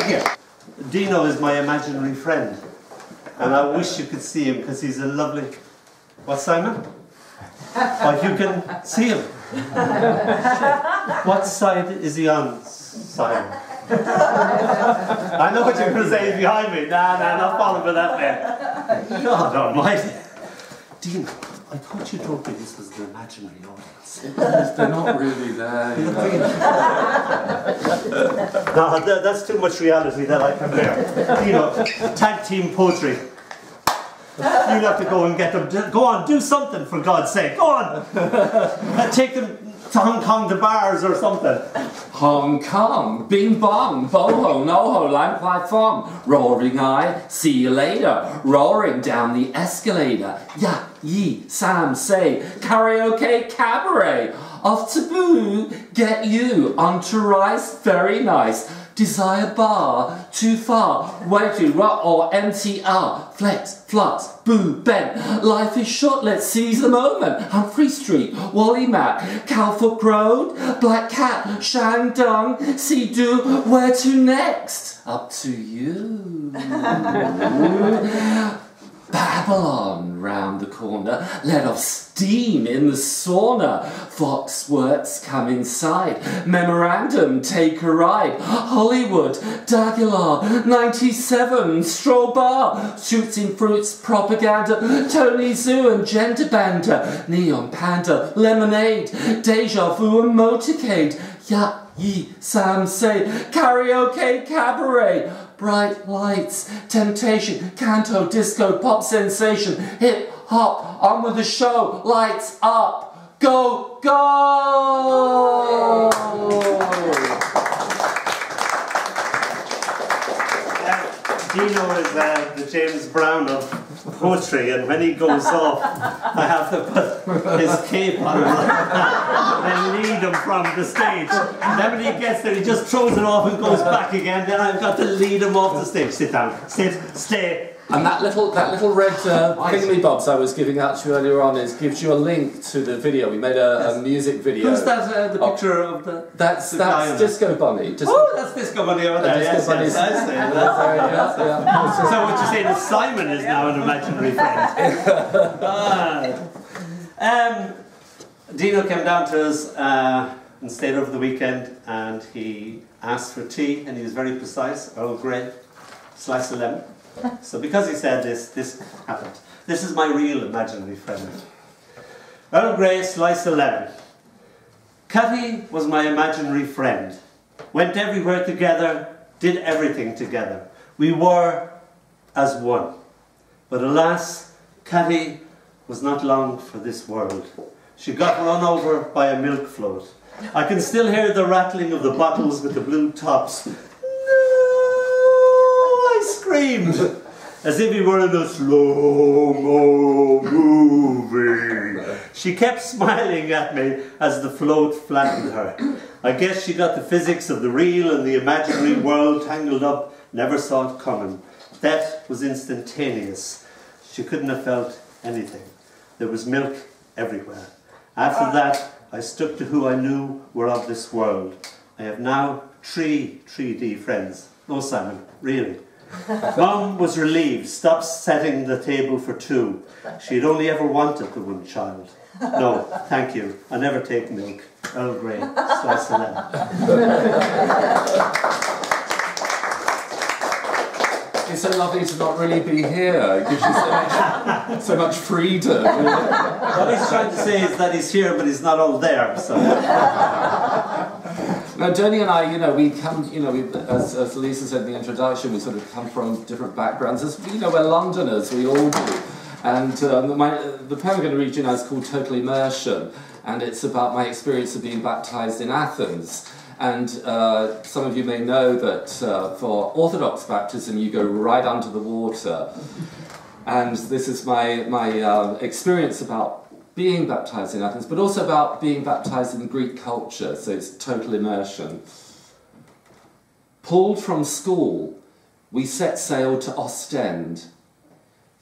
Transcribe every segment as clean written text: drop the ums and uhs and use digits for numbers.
here. Dino is my imaginary friend, and I wish you could see him because he's a lovely... What, Simon? Oh, you can see him. What side is he on, Simon? I know what you're going to say, he's behind me. Nah, not falling for that man. God almighty. Dino, I thought you told me this was an imaginary audience. They're not really there, you know. No, that's too much reality that I can bear. Dino, tag team poetry. You have to go and get them. Go on, do something for God's sake. Go on. Take them to Hong Kong to bars or something. Hong Kong, bing bong, boho, noho, line platform, roaring eye, see you later, roaring down the escalator, ya, ye, Sam, say, karaoke cabaret, off to boo, get you, onto rice, very nice, desire bar, too far, way to rock or MTR, flex, flux, boo, bent, life is short, let's seize the moment, Humphrey Street, Wally Mac, Calfoot Road, Black Cat, Shandong, See-Do, where to next? Up to you. Babylon round the corner, let off steam in the sauna. Foxworks come inside, memorandum take a ride. Hollywood, Daguilar, 97, Straw Bar, Shooting Fruits, propaganda, Tony Zoo and gender banter, Neon Panda, Lemonade, Deja Vu and Motorcade, Ya, Ye, Sam Say, Karaoke Cabaret, Bright Lights, Temptation, Canto, Disco, Pop Sensation, Hip Hop, on with the show, lights up, go, go! Dino is the James Brown of poetry, and when he goes off, I have to put his cape on him and lead him from the stage. And then when he gets there, he just throws it off and goes back again. Then I've got to lead him off the stage. Sit down. Sit. Stay. And that little red thingamybobs I was giving out to you earlier on gives you a link to the video. We made a music video. Who's that? The picture of the... That's Disco Bunny. Oh, that's Disco Bunny over there. Yes, yes, So what you're saying is Simon is now an imaginary friend. Dino came down to us and stayed over the weekend, and he asked for tea, and he was very precise. Earl Grey, slice of lemon. So because he said this happened. This is my real imaginary friend. Earl Grey, slice of lemon. Cathy was my imaginary friend. Went everywhere together, did everything together. We were as one. But alas, Cathy was not long for this world. She got run over by a milk float. I can still hear the rattling of the bottles with the blue tops. I screamed, as if we were in a slow-mo movie. She kept smiling at me as the float flattened her. I guess she got the physics of the real and the imaginary world tangled up, never saw it coming. Death was instantaneous. She couldn't have felt anything. There was milk everywhere. After that, I stuck to who I knew were of this world. I have now 3 3D friends. No, Simon, really. Mum was relieved, stopped setting the table for 2. She'd only ever wanted the one child. No, thank you. I never take milk. Earl Grey, slice of lemon. It's so lovely to not really be here. It gives you so much freedom. What he's trying to say is that he's here, but he's not all there. So. Now, Dónall and I, we come, as Lisa said in the introduction, we sort of come from different backgrounds. As we're Londoners, we all do. And the poem I'm going to read you now is called Total Immersion, and it's about my experience of being baptised in Athens. And some of you may know that for Orthodox baptism, you go right under the water. And this is my experience about being baptised in Athens, but also about being baptised in Greek culture, so it's total immersion. Pulled from school, we set sail to Ostend.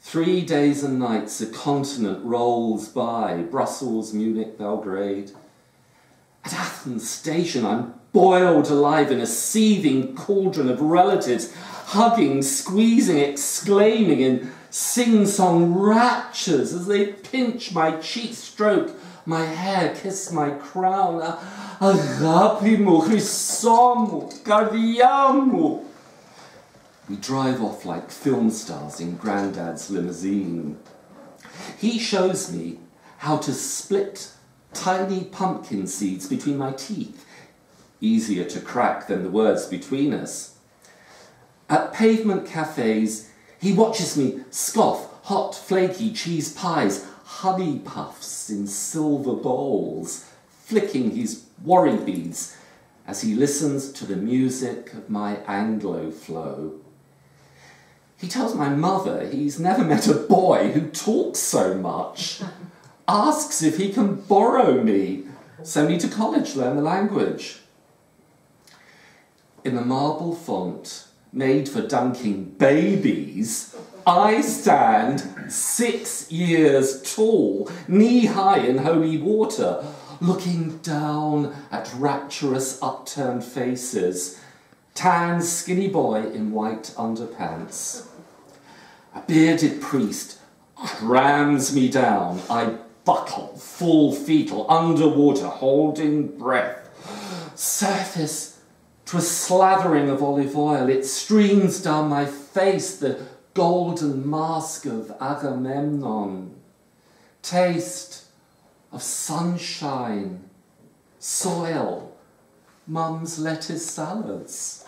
3 days and nights a continent rolls by, Brussels, Munich, Belgrade. At Athens station I'm boiled alive in a seething cauldron of relatives, hugging, squeezing, exclaiming in sing-song raptures as they pinch my cheek, stroke my hair, kiss my crown. Agapi mo, Chrisomo, Gardiamo. We drive off like film stars in Grandad's limousine. He shows me how to split tiny pumpkin seeds between my teeth, easier to crack than the words between us. At pavement cafes, he watches me scoff hot, flaky cheese pies, honey puffs in silver bowls, flicking his worry beads as he listens to the music of my Anglo flow. He tells my mother he's never met a boy who talks so much, asks if he can borrow me, send me to college, learn the language. In the marble font made for dunking babies, I stand 6 years tall, knee-high in holy water, looking down at rapturous upturned faces, tan, skinny boy in white underpants. A bearded priest crams me down. I buckle, full fetal, underwater, holding breath. Surface, 'twas slathering of olive oil. It streams down my face, the golden mask of Agamemnon. Taste of sunshine, soil, Mum's lettuce salads.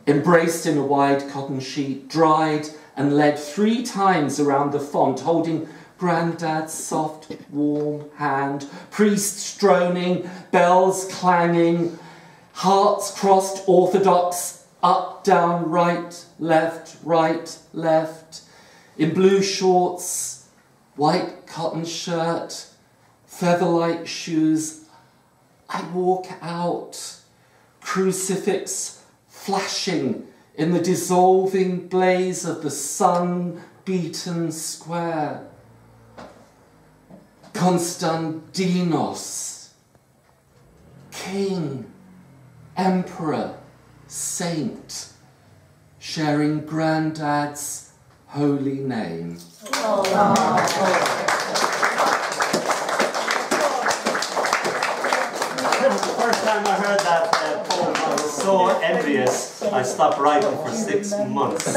Embraced in a wide cotton sheet, dried and led 3 times around the font, holding Grandad's soft, warm hand, priests droning, bells clanging, hearts crossed, orthodox, up, down, right, left, in blue shorts, white cotton shirt, featherlight shoes. I walk out, crucifix flashing in the dissolving blaze of the sun-beaten square. Constantinos, king, emperor, saint, sharing Grandad's holy name. The first time I heard that poem, I was so envious, I stopped writing for 6 months.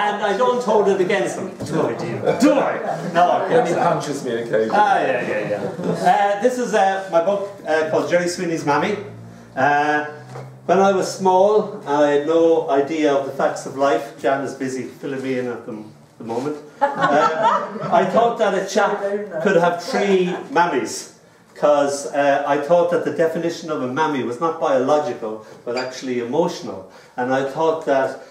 And I don't hold it against him. Do I, Dino? Do I? No, I can't. He punches me occasionally. Yeah. This is my book called Jerry Sweeney's Mammy. When I was small, I had no idea of the facts of life. Jan is busy filling me in at the moment. I thought that a chap could have 3 mammies, because I thought that the definition of a mammy was not biological, but actually emotional. And I thought that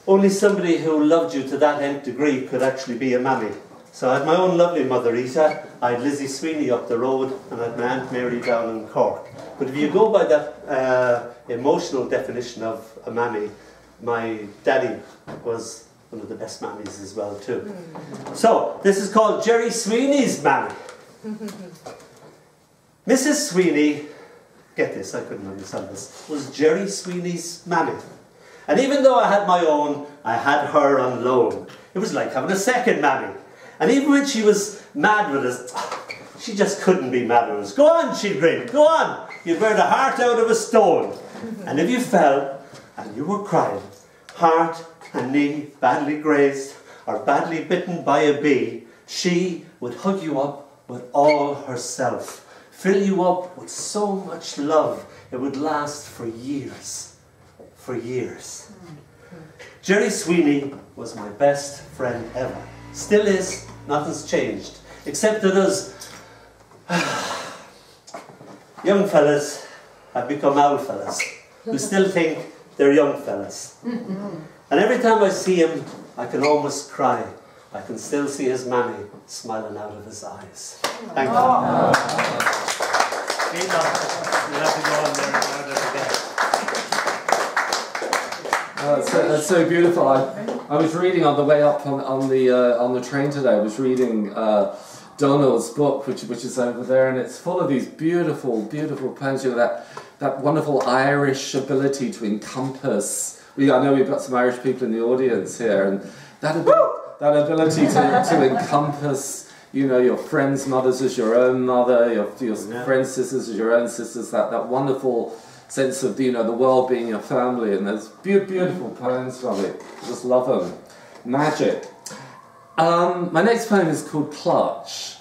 only somebody who loved you to that nth degree could actually be a mammy. So I had my own lovely mother, Rita, I had Lizzie Sweeney up the road, and I had my Aunt Mary down in Cork. But if you go by that emotional definition of a mammy, my daddy was one of the best mammies as well too. So, this is called Jerry Sweeney's Mammy. Mrs. Sweeney, get this, I couldn't understand this, was Jerry Sweeney's mammy. And even though I had my own, I had her on loan. It was like having a second mammy. And even when she was mad with us, she just couldn't be mad with us. Go on, she'd grin, go on. You'd wear the heart out of a stone. And if you fell, and you were crying, heart and knee badly grazed, or badly bitten by a bee, she would hug you up with all herself. Fill you up with so much love, it would last for years. For years. Jerry Sweeney was my best friend ever. Still is, nothing's changed. Except that us young fellas have become old fellas who still think they're young fellas. And every time I see him, I can almost cry. I can still see his mammy smiling out of his eyes. Thank you. Dino, you'll have to go on there and learn it again. That's so beautiful. I was reading on the way up on the train today. I was reading Dónall's book, which is over there, and it's full of these beautiful, beautiful poems. You know, that wonderful Irish ability to encompass. I know we've got some Irish people in the audience here, and that ability to encompass, you know, your friends' mothers as your own mother, your friends' sisters as your own sisters. That wonderful sense of, you know, the world being your family, and there's beautiful poems from it. Just love them. Magic. My next poem is called Clutch,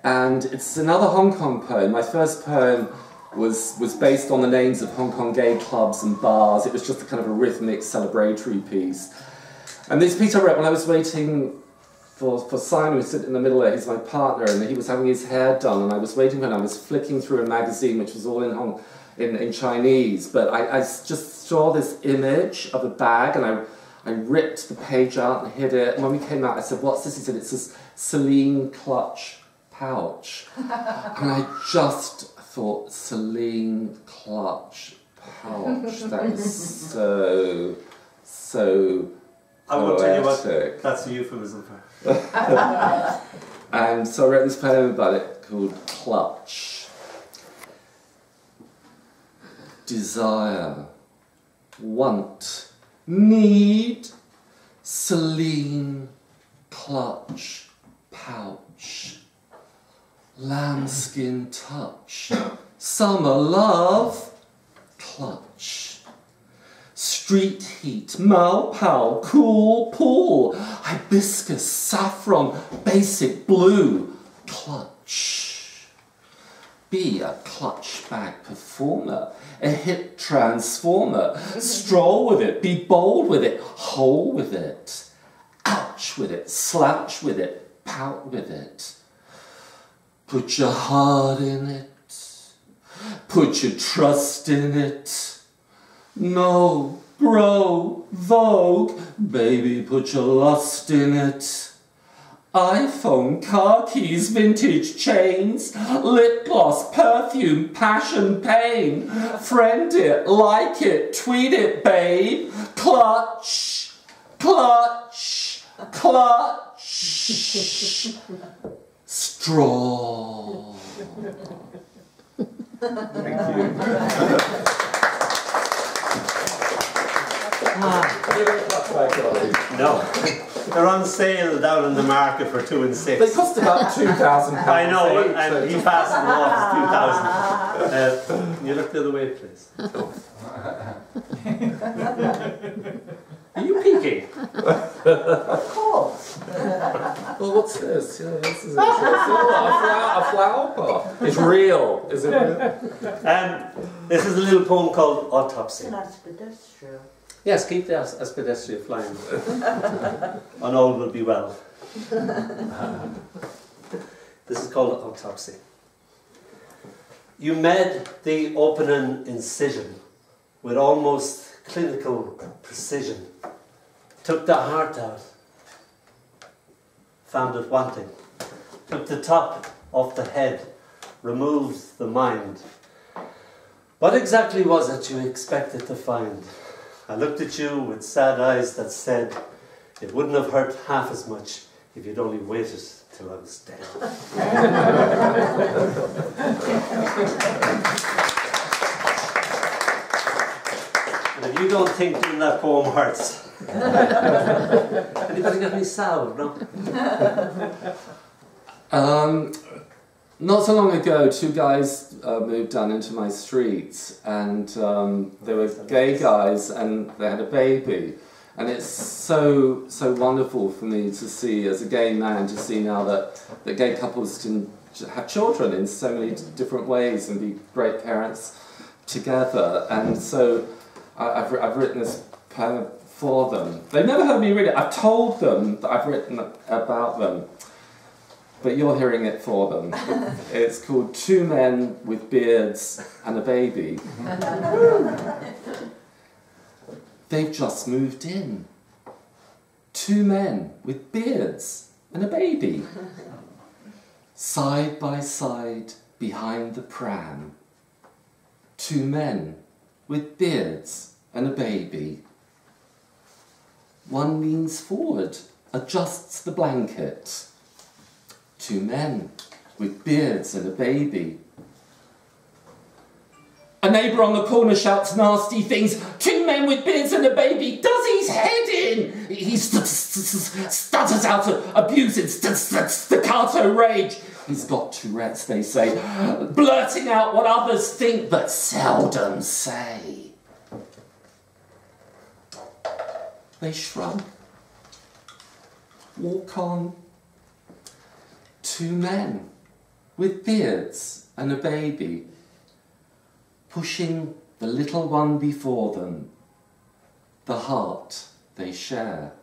and it's another Hong Kong poem. My first poem was based on the names of Hong Kong gay clubs and bars. It was just a kind of a rhythmic, celebratory piece. And this piece I wrote when I was waiting for Simon, who's sitting in the middle there. He's my partner, and he was having his hair done, and I was waiting when I was flicking through a magazine which was all in Chinese, but I just saw this image of a bag, and I ripped the page out and hid it, and when we came out I said, "What's this?" He said, "It's this Celine clutch pouch." And I just thought, Celine clutch pouch, that is so I won't tell you what that's a euphemism for. And so I wrote this poem about it called Clutch. Desire, want, need, Celine clutch pouch, lambskin touch, summer love clutch, street heat, Malpal, cool pool, hibiscus, saffron, basic blue clutch. Be a clutch bag performer, a hit transformer, stroll with it, be bold with it, hole with it, ouch with it, slouch with it, pout with it. Put your heart in it, put your trust in it. No, grow, vogue, baby, put your lust in it. iPhone, car keys, vintage chains, lip gloss, perfume, passion, pain. Friend it, like it, tweet it, babe. Clutch, clutch, clutch. Straw. Thank you. No. They're on sale down in the market for 2 and 6. They cost about £2,000. I know, and he passed them off as 2,000. You look the other way, please. Oh. Are you peeking? Of course. Well, what's this? Yeah, this is interesting. A flower pot. It's real. Is it real? This is a little poem called Autopsy. That's pedestrian. Yes, keep the aspidestria flying. And all will be well. This is called Autopsy. You made the opening incision with almost clinical precision. Took the heart out. Found it wanting. Took the top off the head. Removed the mind. What exactly was it you expected to find? I looked at you with sad eyes that said it wouldn't have hurt half as much if you'd only waited till I was dead. And if you don't think doing that poem hurts, anybody got any salve, no? Not so long ago, 2 guys moved down into my street, and they were gay guys, and they had a baby. And it's so wonderful for me to see, as a gay man, to see now that gay couples can have children in so many different ways and be great parents together. And so I've written this poem for them. They've never heard me read it. I've told them that I've written about them. But you're hearing it for them. It's called 2 Men with Beards and a Baby. They've just moved in. 2 men with beards and a baby. Side by side behind the pram. 2 men with beards and a baby. One leans forward, adjusts the blanket. 2 men with beards and a baby. A neighbour on the corner shouts nasty things. 2 men with beards and a baby does his head in. He stutters out abuse in staccato rage. He's got Tourette's, they say, blurting out what others think but seldom say. They shrug, walk on. 2 men with beards and a baby, pushing the little one before them, the heart they share.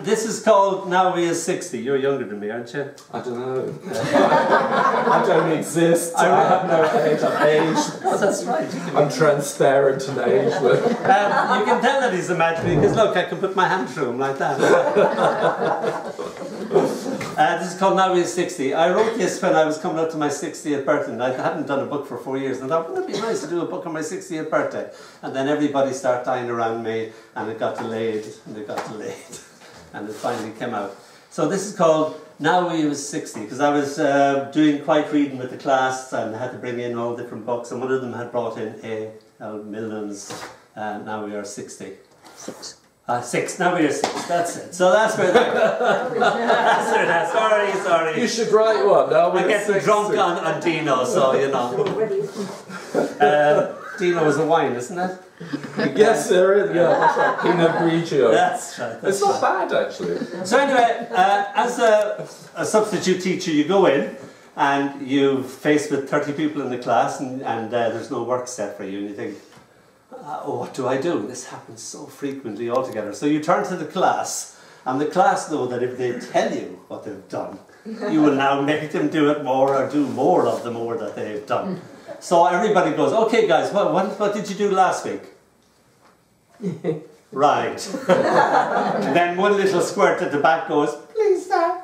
This is called Now We Are 60. You're younger than me, aren't you? I don't know. I don't exist. I have no age. I'm aged. Oh, that's right. I'm transparent and ageless. You can tell that he's imagining because look, I can put my hand through him like that. This is called Now We Are 60. I wrote this when I was coming up to my 60th birthday, and I hadn't done a book for 4 years, and I thought, wouldn't it be nice to do a book on my 60th birthday? And then everybody started dying around me, and it got delayed, and it got delayed, and it finally came out. So this is called Now We Are 60, because I was doing quiet reading with the class, and I had to bring in all different books, and one of them had brought in A.L. Milne's Now We Are 60. 6. Now we are 6. That's it. So that's where that. That's where that. Sorry. You should write one. Now I get drunk on Dino, so you know. Dino is a wine, isn't it? Yes, there is. Yeah, that's right. Pinot Grigio. That's right. It's not bad, actually. So anyway, as a substitute teacher, you go in and you're faced with 30 people in the class, and there's no work set for you, and you think, oh, what do I do? This happens so frequently altogether. So you turn to the class, and the class know that if they tell you what they've done, you will now make them do it more or do more of the more that they've done. So everybody goes, okay guys, what did you do last week? Right. And then one little squirt at the back goes, please sir.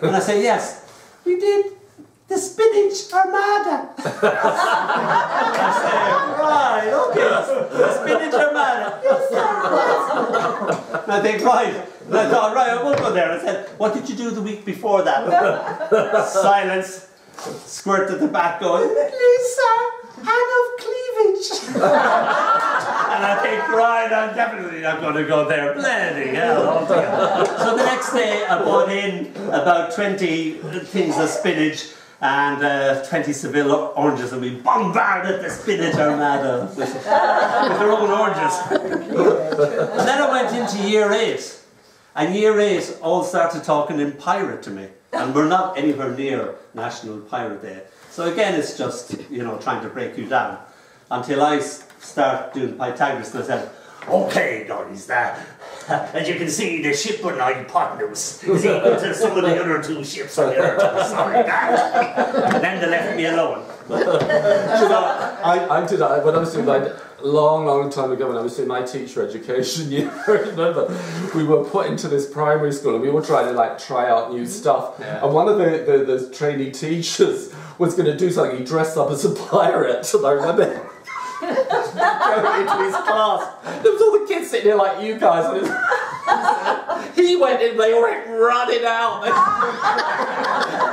And I say, yes, we did the spinach armada. I say, right, okay, the spinach armada. Yes, sir. And I think, right. And I thought, right, I won't go there. I said, what did you do the week before that? Silence. Squirt at the back going, please, sir, hand of cleavage. And I think, right, I'm definitely not going to go there. Bloody hell, altogether. So the next day, I bought in about 20 things of spinach and 20 Seville oranges, and we bombarded the spinach armada with their own oranges. And then I went into year 8, and year 8 all started talking in pirate to me, and we're not anywhere near National Pirate Day. So again, it's just, you know, trying to break you down, until I start doing Pythagoras, and I said, okay, guys, as you can see, the ship on hypotenuse is equal to some of the other 2 ships on the earth. Sorry, and then they left me alone. I did that when I was doing a long time ago when I was doing my teacher education year. I remember we were put into this primary school and we were trying to try out new stuff. Yeah. And one of the trainee teachers was going to do something. He dressed up as a pirate, and I remember going into his class. There was all the kids sitting there like you guys. And he went in, they all went running out,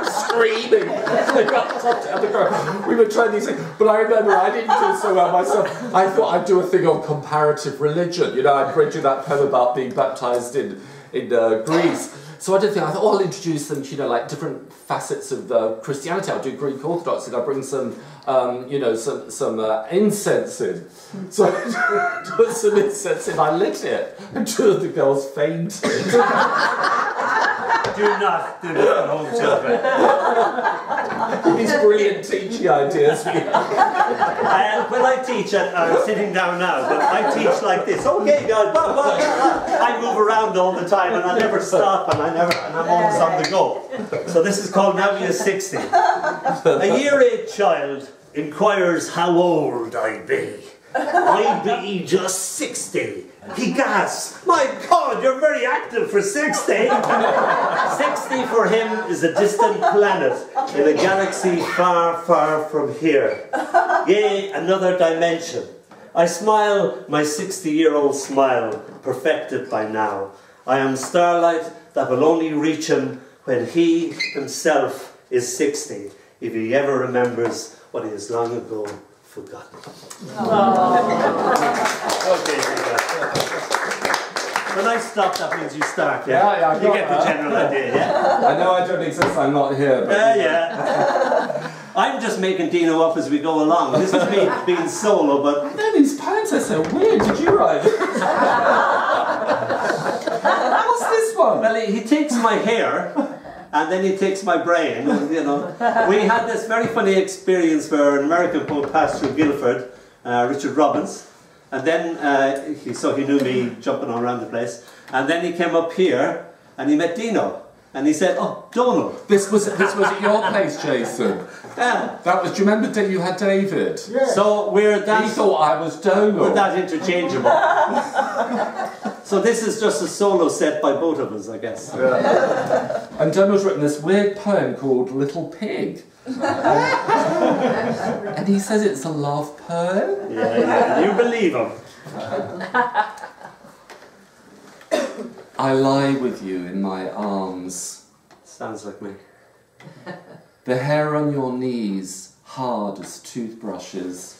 screaming. We were trying these things, but I remember I didn't do so well myself. I thought I'd do a thing on comparative religion. You know, I'd read you that poem about being baptised in Greece. So I did think, I thought, I'll introduce them to, you know, different facets of Christianity. I'll do Greek Orthodoxy, I'll bring some, you know, some incense in. So I put some incense in, I lit it, and 2 of the girls fainted. Do not do this at home, children. These brilliant teaching ideas. When I teach, I'm sitting down now, but I teach like this. Okay, guys, blah, blah, blah. I move around all the time, and I never stop, and I'm always on the go. So this is called Now We Are 60. A year 8 child inquires how old I be. I be just 60. He gasps, my God, you're you're very active for 60. 60 for him is a distant planet in a galaxy far, far from here. Yea, another dimension. I smile my 60-year-old smile, perfected by now. I am starlight that will only reach him when he himself is 60, if he ever remembers what he has long ago forgotten. Okay, when I stop, that means you start, yeah? Yeah, you get the general idea, yeah? I know I don't exist, I'm not here. But yeah. I'm just making Dino up as we go along. This is me being solo, but... I know these poems are so weird. Did you write it? What's this one? Well, he takes my hair, and then he takes my brain, you know. We had this very funny experience where an American poet passed through Guildford, Richard Robbins, and then he knew me jumping around the place, and then he came up here, and he met Dino. And he said, "Oh, Dónall." This was at your place, Jason. Yeah. That was. Do you remember that you had David? Yes. So we're that. He thought I was Dónall. We're that interchangeable. So this is just a solo set by both of us, I guess. Yeah. And Dónall's written this weird poem called "Little Pig," and he says it's a love poem. Yeah. You believe him. I lie with you in my arms. Sounds like me. The hair on your knees, hard as toothbrushes.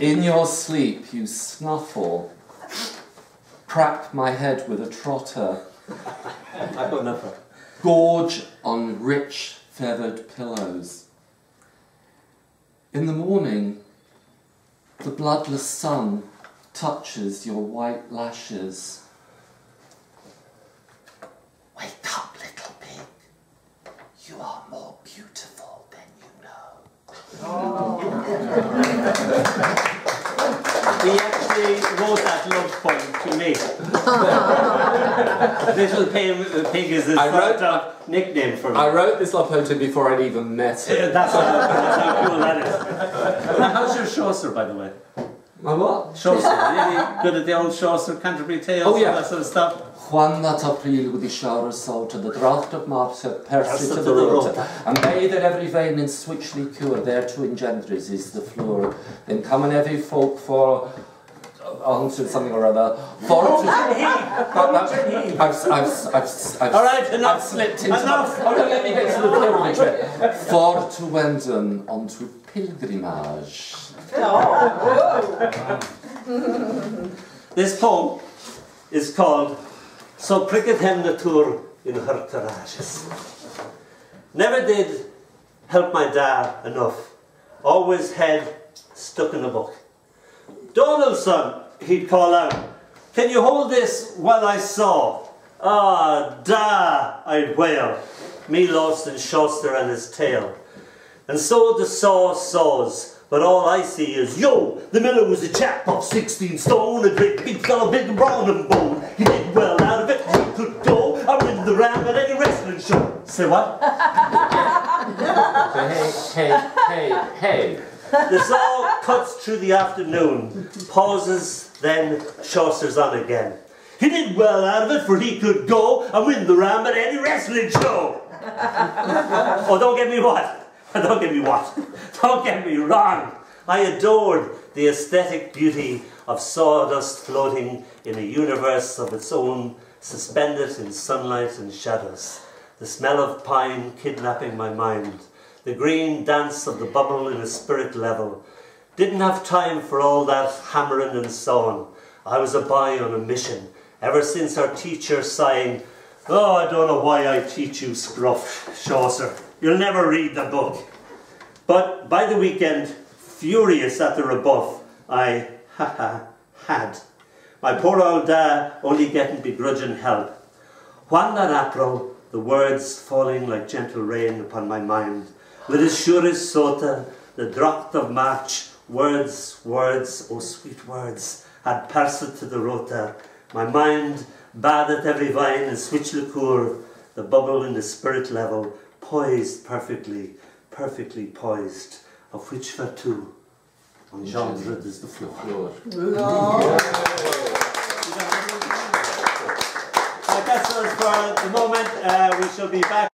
In your sleep you snuffle, crack my head with a trotter. I've got nothing. Gorge on rich feathered pillows. In the morning, the bloodless sun touches your white lashes. Wake up, little pig. You are more beautiful than you know. He actually wrote that love poem to me. Little Pig is his sort of nickname for me. I wrote this love poem to him before I'd even met him. Yeah, that's how cool that is. How's your Chaucer, by the way? My what? Chaucer, really good at the old Chaucer, Canterbury Tales, oh, yeah. All that sort of stuff. Juan that April with the shower salt to the draught of March Percy to the road, and bathe in every vein in switch liqueur, there to engenders is the floor. Then come in every folk for onto something or other. For to I've slipped into enough. Oh no, let me get to the pilgrimage bit. For to wenden onto pilgrimage. This poem is called So Pricketh Hem Natur in Her Courages. Never did help my dad enough. Always head stuck in a book. Dónall, son, he'd call out, can you hold this while I saw? Ah, da, I'd wail, me lost in Chaucer and his tale. And so the saw saws, but all I see is, yo, the miller was a chap of 16 stone, a great big fellow, big and brown and bone. He did well out of it, he could go, I win the ram at any wrestling show. Say what? Hey. The saw cuts through the afternoon, pauses, then Chaucer's on again. He did well out of it, for he could go and win the ram at any wrestling show. Oh, don't get me what? Don't get me what? Don't get me wrong. I adored the aesthetic beauty of sawdust floating in a universe of its own, suspended in sunlight and shadows. The smell of pine kidnapping my mind. The green dance of the bubble in a spirit level. Didn't have time for all that hammering and sawing. I was a boy on a mission, ever since our teacher sighing, oh, I don't know why I teach you scruff, Chaucer. You'll never read the book. But by the weekend, furious at the rebuff, I had. My poor old dad only getting begrudging help. Juan that April, the words falling like gentle rain upon my mind. With his surest sota, the drocht of March, words, oh sweet words, had passed to the rota. My mind bathed every vine in switch liqueur, the bubble in the spirit level, poised perfectly poised, of which for two, on genre is the floor. That's all for the moment. We shall be back.